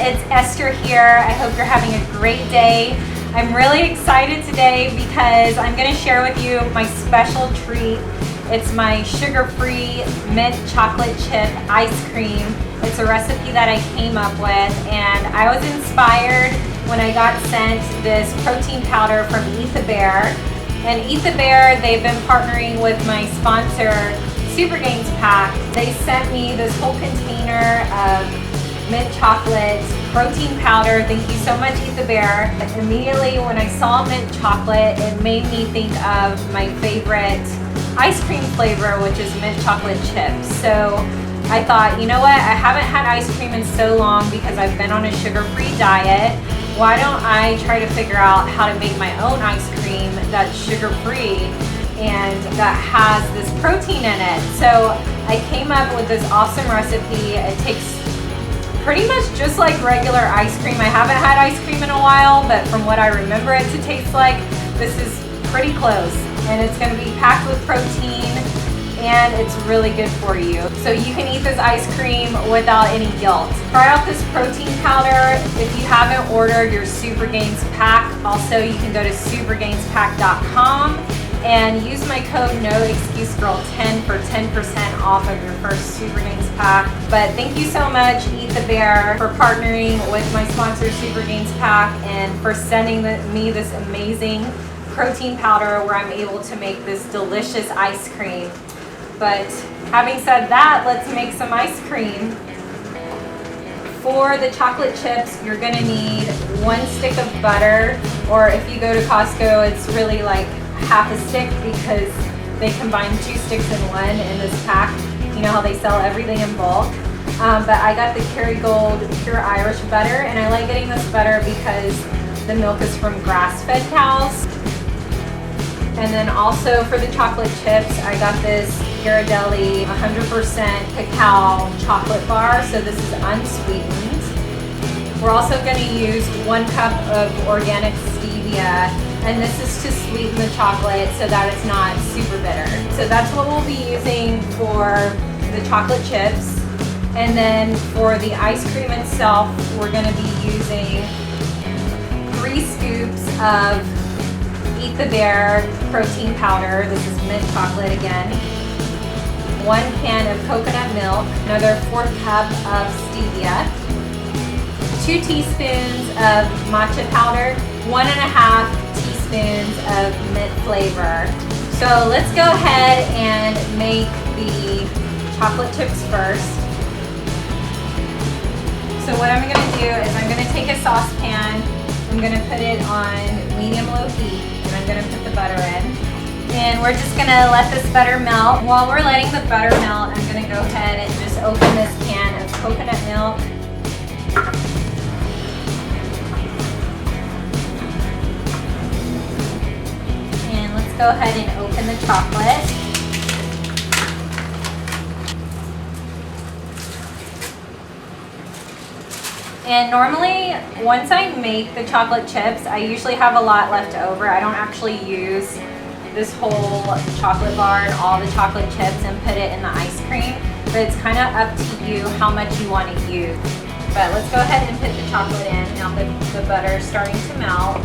it's Esther here. I hope you're having a great day. I'm really excited today because I'm going to share with you my special treat. It's my sugar-free mint chocolate chip ice cream. It's a recipe that I came up with, and I was inspired when I got sent this protein powder from Eat the Bear. And Eat the Bear, they've been partnering with my sponsor, Super Gains Pack. They sent me this whole container of mint chocolate protein powder. Thank you so much, Eat the Bear. Immediately when I saw mint chocolate, it made me think of my favorite ice cream flavor, which is mint chocolate chips. So I thought, you know what, I haven't had ice cream in so long because I've been on a sugar-free diet. Why don't I try to figure out how to make my own ice cream that's sugar-free and that has this protein in it? So I came up with this awesome recipe. It takes pretty much just like regular ice cream. I haven't had ice cream in a while, but from what I remember it to taste like, this is pretty close. And it's going to be packed with protein, and it's really good for you. So you can eat this ice cream without any guilt. Try out this protein powder. If you haven't ordered your Super Gains Pack, also you can go to supergainspack.com and use my code NOEXCUSEGIRL10 for 10% off of your first Super Gains Pack. But thank you so much, Eat the Bear, for partnering with my sponsor, Super Gains Pack, and for sending me this amazing protein powder where I'm able to make this delicious ice cream. But having said that, let's make some ice cream. For the chocolate chips, you're gonna need 1 stick of butter, or if you go to Costco, it's really like half a stick because they combine 2 sticks in one in this pack. You know how they sell everything in bulk. But I got the Kerrygold Pure Irish butter, and I like getting this butter because the milk is from grass-fed cows. And then also for the chocolate chips, I got this Ghirardelli 100% cacao chocolate bar, so this is unsweetened. We're also going to use 1 cup of organic stevia, and this is to sweeten the chocolate so that it's not super bitter. So that's what we'll be using for the chocolate chips. And then for the ice cream itself, we're going to be using 3 scoops of Eat the Bear protein powder. This is mint chocolate again. 1 can of coconut milk, another 1/4 cup of stevia, 2 teaspoons of matcha powder, 1.5 teaspoons of mint flavor. So let's go ahead and make the chocolate chips first. So what I'm going to do is I'm going to take a saucepan, I'm going to put it on medium-low heat, and I'm going to put the butter in. And we're just going to let this butter melt. While we're letting the butter melt, I'm going to go ahead and just open this can of coconut milk. And let's go ahead and open the chocolate. And normally, once I make the chocolate chips, I usually have a lot left over. I don't actually use this whole chocolate bar and all the chocolate chips and put it in the ice cream, but it's kind of up to you how much you want to use. But let's go ahead and put the chocolate in. Now the butter is starting to melt.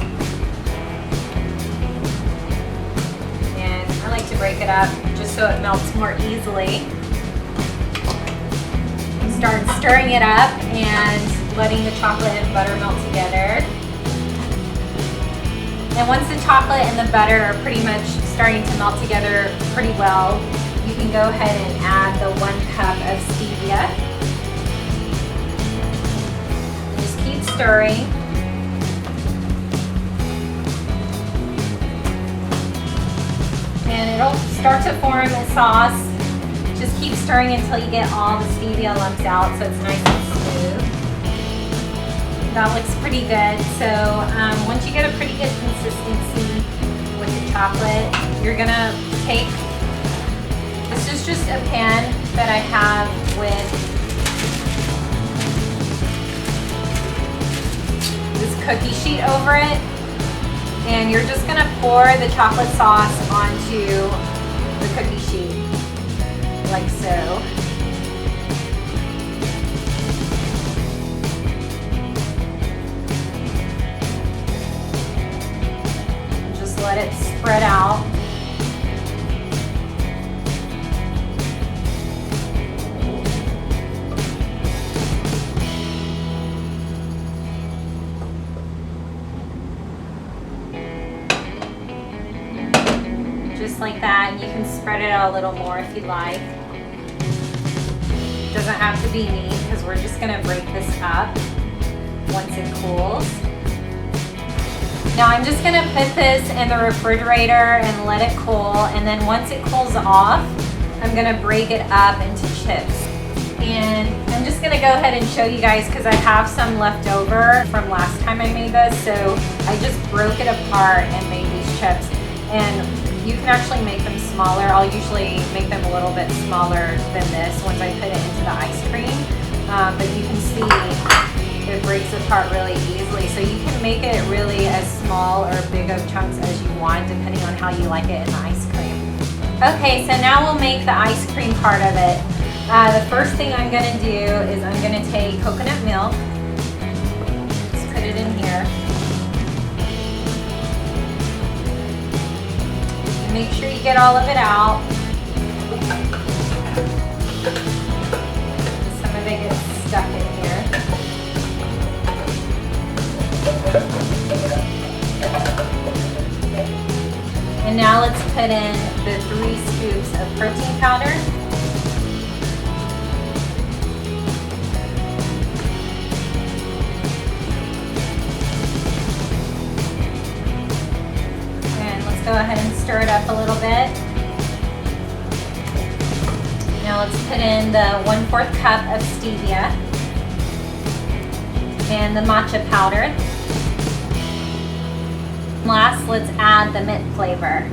And I like to break it up just so it melts more easily. Start stirring it up and letting the chocolate and butter melt together. And once the chocolate and the butter are pretty much starting to melt together pretty well, you can go ahead and add the 1 cup of stevia. And just keep stirring. And it'll start to form a sauce. Just keep stirring until you get all the stevia lumps out so it's nice and smooth. That looks pretty good. So once you get a pretty good consistency with the chocolate, you're gonna take, this is just a pan that I have with this cookie sheet over it, and you're just gonna pour the chocolate sauce onto the cookie sheet, like so. let it spread out. Just like that, and you can spread it out a little more if you'd like. It doesn't have to be neat because we're just gonna break this up once it cools. Now I'm just gonna put this in the refrigerator and let it cool, and then once it cools off, I'm gonna break it up into chips. And I'm just gonna go ahead and show you guys because I have some left over from last time I made this, so I just broke it apart and made these chips. And you can actually make them smaller. I'll usually make them a little bit smaller than this once I put it into the ice cream. But you can see it breaks apart really easily. So you can make it really as small or big of chunks as you want, depending on how you like it in the ice cream. Okay, so now we'll make the ice cream part of it. The first thing I'm gonna do is I'm gonna take coconut milk. Just put it in here. Make sure you get all of it out. Some of it gets stuck in here. And now let's put in the 3 scoops of protein powder. Go ahead and stir it up a little bit. Now let's put in the 1/4 cup of stevia and the matcha powder. Last, let's add the mint flavor.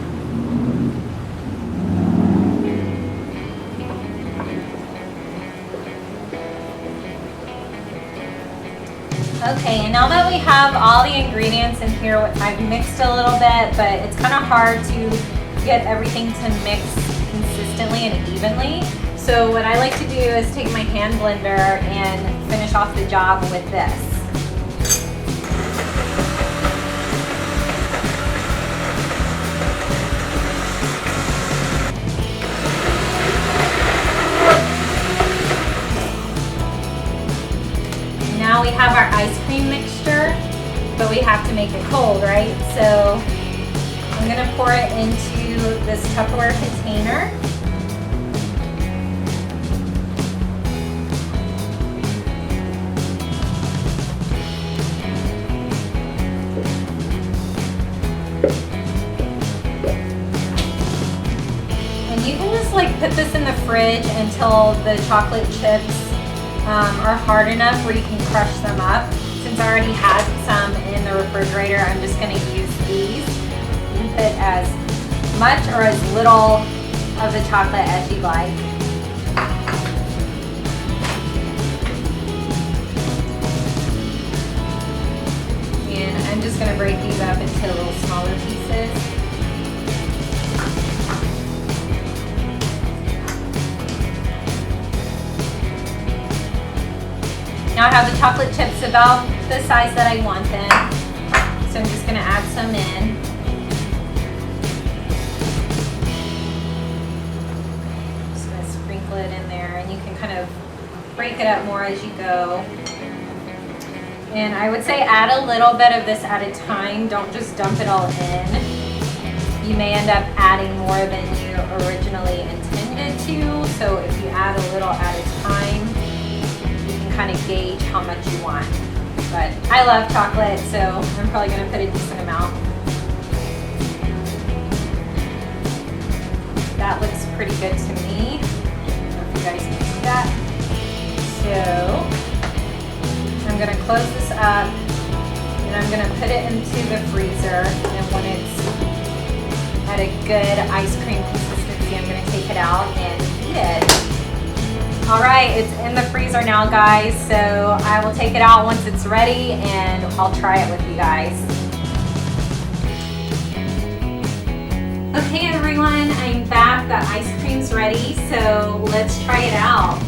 Okay, and now that we have all the ingredients in here, I've mixed a little bit, but it's kind of hard to get everything to mix consistently and evenly. So what I like to do is take my hand blender and finish off the job with this. Now we have our ice cream mixture, but we have to make it cold, right? So I'm gonna pour it into this Tupperware container. And you can just like put this in the fridge until the chocolate chips are hard enough where you can crush them up. Since I already had some in the refrigerator, I'm just going to use these. You can put as much or as little of the chocolate as you like. And I'm just going to break these up into little smaller pieces. Now I have the chocolate chips about the size that I want them, so I'm just going to add some in. Just going to sprinkle it in there, and you can kind of break it up more as you go. And I would say add a little bit of this at a time. Don't just dump it all in. You may end up adding more than you originally intended to, so if you add a little at a time, kind of gauge how much you want. But I love chocolate, so I'm probably going to put a decent amount. That looks pretty good to me. I don't know if you guys can see that. So I'm going to close this up, and I'm going to put it into the freezer, and when it's at a good ice cream consistency, I'm going to take it out and eat it. All right, it's in the freezer now, guys, so I will take it out once it's ready and I'll try it with you guys. Okay, everyone, I'm back. The ice cream's ready, so let's try it out.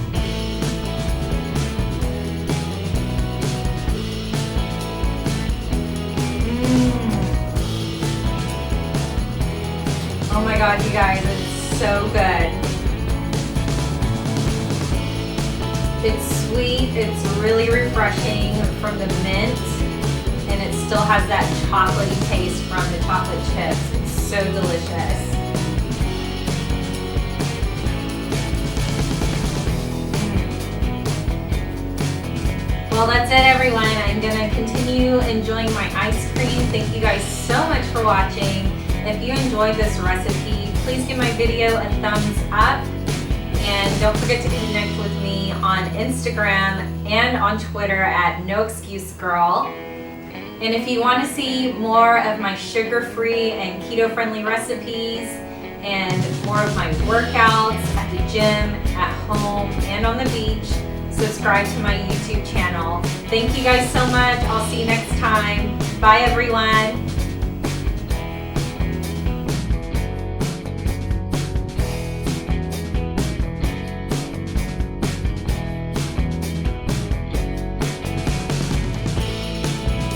my God, you guys, it's so good. It's sweet, it's really refreshing from the mint, and it still has that chocolatey taste from the chocolate chips. It's so delicious. Well, that's it, everyone. I'm gonna continue enjoying my ice cream. Thank you guys so much for watching. If you enjoyed this recipe, please give my video a thumbs up. And don't forget to connect with me on Instagram and on Twitter at NoExcuseGirl. And if you want to see more of my sugar-free and keto-friendly recipes and more of my workouts at the gym, at home, and on the beach, subscribe to my YouTube channel. Thank you guys so much. I'll see you next time. Bye, everyone.